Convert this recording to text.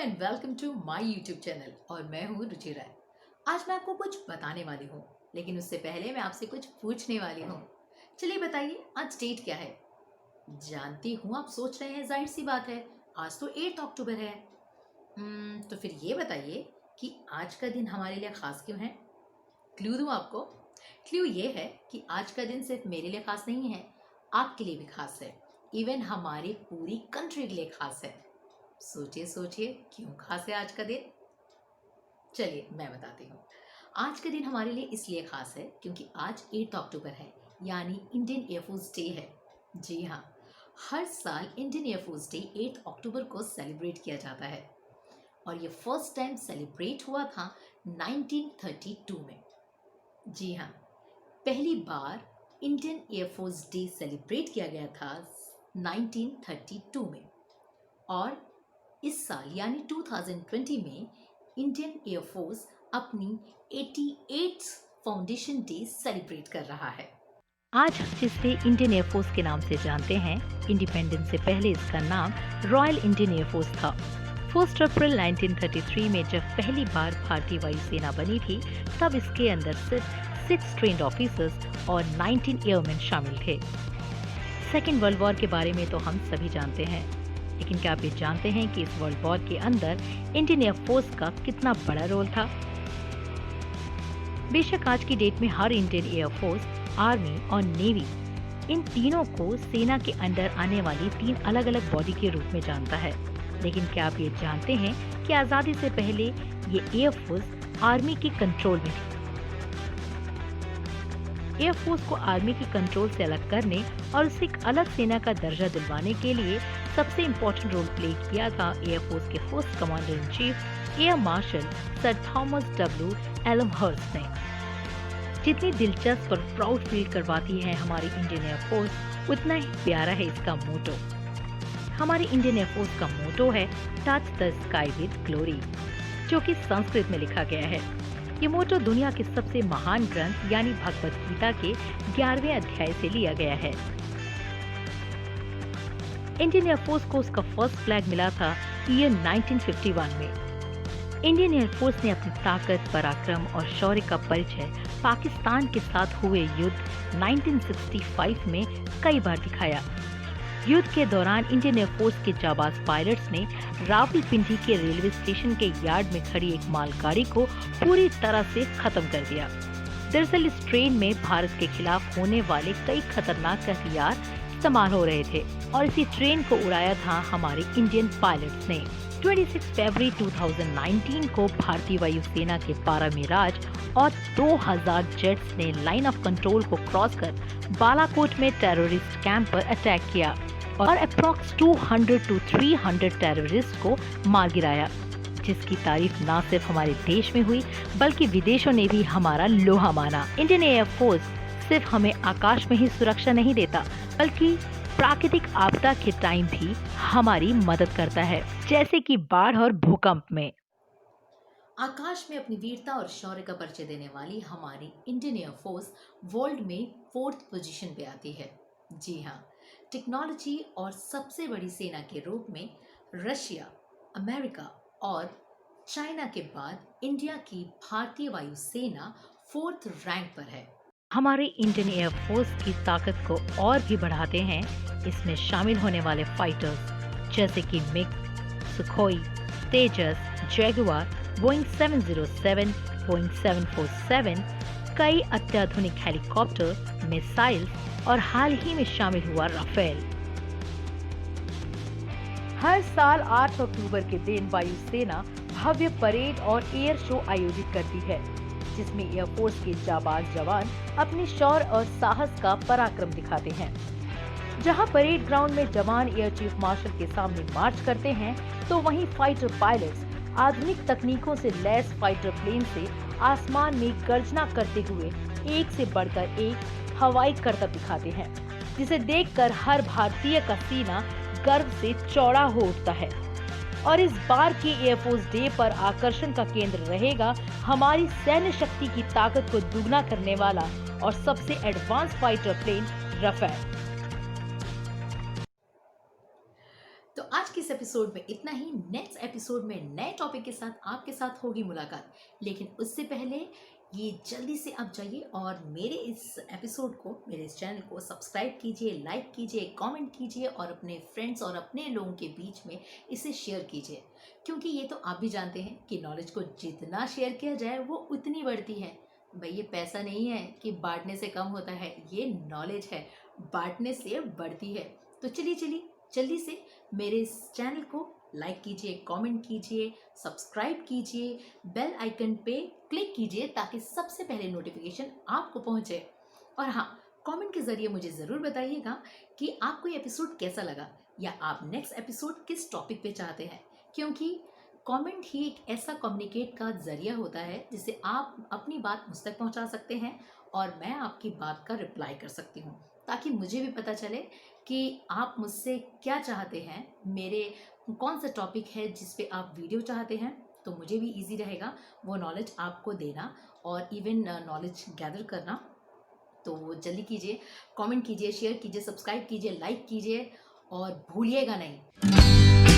And welcome to my YouTube channel और मैं हूँ रुचि राय। आज मैं आपको कुछ बताने वाली हूँ, लेकिन उससे पहले मैं आपसे कुछ पूछने वाली हूँ। चलिए बताइए, आज डेट क्या है? जानती हूँ आप सोच रहे हैं, जाहिर सी बात है, आज तो 8 अक्टूबर है। तो फिर ये बताइए कि आज का दिन हमारे लिए खास क्यों है? क्लू दूँ आपको? क्लू ये है कि आज का दिन सिर्फ मेरे लिए खास नहीं है, आपके लिए भी खास है, इवन हमारी पूरी कंट्री के लिए खास है। सोचिए सोचिए, क्यों खास है आज का दिन? चलिए मैं बताती हूँ। आज का दिन हमारे लिए इसलिए खास है क्योंकि आज 8 अक्टूबर है, यानी इंडियन एयरफोर्स डे है। जी हाँ, हर साल इंडियन एयरफोर्स डे 8 अक्टूबर को सेलिब्रेट किया जाता है और ये फर्स्ट टाइम सेलिब्रेट हुआ था 1932 में। जी हाँ, पहली बार इंडियन एयरफोर्स डे सेलिब्रेट किया गया था 1932 में और इस साल यानी 2020 में इंडियन एयरफोर्स अपनी 88th फाउंडेशन डे सेलिब्रेट कर रहा है। आज हम जिसे इंडियन एयरफोर्स के नाम से जानते हैं, इंडिपेंडेंस से पहले इसका नाम रॉयल इंडियन एयरफोर्स था। 1 अप्रैल 1933 में जब पहली बार भारतीय वायुसेना बनी थी, तब इसके अंदर सिर्फ 6 ट्रेन्ड ऑफिसर्स और 19 एयरमैन शामिल थे। सेकेंड वर्ल्ड वॉर के बारे में तो हम सभी जानते हैं, लेकिन क्या आप ये जानते हैं कि इस वर्ल्ड वॉर के अंदर इंडियन एयरफोर्स का कितना बड़ा रोल था? बेशक आज की डेट में हर इंडियन एयरफोर्स, आर्मी और नेवी इन तीनों को सेना के अंडर आने वाली 3 अलग अलग बॉडी के रूप में जानता है, लेकिन क्या आप ये जानते हैं कि आजादी से पहले ये एयरफोर्स आर्मी के कंट्रोल में थी। एयरफोर्स को आर्मी के कंट्रोल से अलग करने और उसे एक अलग सेना का दर्जा दिलवाने के लिए सबसे इम्पोर्टेंट रोल प्ले किया था एयरफोर्स के first commander in chief air marshal sir Thomas W Elmhirst ने। जितनी दिलचस्प और प्राउड फील करवाती है हमारी इंडियन एयरफोर्स, उतना ही प्यारा है इसका मोटो। हमारी इंडियन एयरफोर्स का मोटो है touch the sky with glory, जो कि संस्कृत में लिखा गया है। ये मोटो दुनिया के सबसे महान ग्रंथ यानी भगवत गीता के 11वें अध्याय से लिया गया है। इंडियन एयरफोर्स को उसका फर्स्ट फ्लैग मिला था ईयर 1951 में। इंडियन एयरफोर्स ने अपनी ताकत, पराक्रम और शौर्य का परिचय पाकिस्तान के साथ हुए युद्ध 1965 में कई बार दिखाया। युद्ध के दौरान इंडियन एयरफोर्स के जाबाज पायलट्स ने रावलपिंडी के रेलवे स्टेशन के यार्ड में खड़ी एक मालगाड़ी को पूरी तरह से खत्म कर दिया। दरअसल इस ट्रेन में भारत के खिलाफ होने वाले कई खतरनाक हथियार इस्तेमाल हो रहे थे और इसी ट्रेन को उड़ाया था हमारे इंडियन पायलट्स ने। 26 फरवरी 2019 को भारतीय वायुसेना के 12 मिराज और 2000 जेट्स ने लाइन ऑफ कंट्रोल को क्रॉस कर बालाकोट में टेररिस्ट कैंप पर अटैक किया और अप्रॉक्स 200 to 300 टेररिस्ट को मार गिराया, जिसकी तारीफ न सिर्फ हमारे देश में हुई बल्कि विदेशों ने भी हमारा लोहा माना। इंडियन एयरफोर्स सिर्फ हमें आकाश में ही सुरक्षा नहीं देता, बल्कि प्राकृतिक आपदा के टाइम भी हमारी मदद करता है, जैसे कि बाढ़ और भूकंप में। आकाश में अपनी वीरता और शौर्य का परिचय देने वाली हमारी इंडियन एयरफोर्स वर्ल्ड में 4th पोजीशन पे आती है। जी हाँ, टेक्नोलॉजी और सबसे बड़ी सेना के रूप में रशिया, अमेरिका और चाइना के बाद इंडिया की भारतीय वायुसेना 4th रैंक पर है। हमारे इंडियन एयरफोर्स की ताकत को और भी बढ़ाते हैं इसमें शामिल होने वाले फाइटर्स, जैसे कि मिग, सुखोई, तेजस, जैगुआर, बोइंग 707, बोइंग 747, कई अत्याधुनिक हेलीकॉप्टर, मिसाइल्स और हाल ही में शामिल हुआ राफेल। हर साल 8 अक्टूबर के दिन वायुसेना भव्य परेड और एयर शो आयोजित करती है, जिसमें एयरफोर्स के जाबाज जवान अपने शौर्य और साहस का पराक्रम दिखाते हैं। जहां परेड ग्राउंड में जवान एयर चीफ मार्शल के सामने मार्च करते हैं, तो वहीं फाइटर पायलट्स आधुनिक तकनीकों से लैस फाइटर प्लेन से आसमान में गर्जना करते हुए एक से बढ़कर एक हवाई करतब दिखाते हैं, जिसे देखकर हर भारतीय का सीना गर्व से चौड़ा हो उठता है। और इस बार के एयरफोर्स डे पर आकर्षण का केंद्र रहेगा हमारी सैन्य शक्ति की ताकत को दुगना करने वाला और सबसे एडवांस फाइटर प्लेन राफेल। तो आज की एपिसोड में इतना ही। नेक्स्ट एपिसोड में नए टॉपिक के साथ आपके साथ होगी मुलाकात। लेकिन उससे पहले ये जल्दी से आप जाइए और मेरे इस एपिसोड को, मेरे इस चैनल को सब्सक्राइब कीजिए, लाइक कीजिए, कमेंट कीजिए और अपने फ्रेंड्स और अपने लोगों के बीच में इसे शेयर कीजिए। क्योंकि ये तो आप भी जानते हैं कि नॉलेज को जितना शेयर किया जाए वो उतनी बढ़ती है। भाई ये पैसा नहीं है कि बांटने से कम होता है, ये नॉलेज है, बांटने से बढ़ती है। तो चलिए जल्दी से मेरे इस चैनल को लाइक कीजिए, कमेंट कीजिए, सब्सक्राइब कीजिए, बेल आइकन पे क्लिक कीजिए ताकि सबसे पहले नोटिफिकेशन आपको पहुंचे। और हाँ, कमेंट के ज़रिए मुझे ज़रूर बताइएगा कि आपको ये एपिसोड कैसा लगा या आप नेक्स्ट एपिसोड किस टॉपिक पे चाहते हैं। क्योंकि कमेंट ही एक ऐसा कम्युनिकेट का ज़रिया होता है जिससे आप अपनी बात मुझ तक पहुंचा सकते हैं और मैं आपकी बात का रिप्लाई कर सकती हूं, ताकि मुझे भी पता चले कि आप मुझसे क्या चाहते हैं, मेरे कौन सा टॉपिक है जिस पे आप वीडियो चाहते हैं। तो मुझे भी इजी रहेगा वो नॉलेज आपको देना और इवन नॉलेज गैदर करना। तो जल्दी कीजिए, कमेंट कीजिए, शेयर कीजिए, सब्सक्राइब कीजिए, लाइक कीजिए और भूलिएगा नहीं।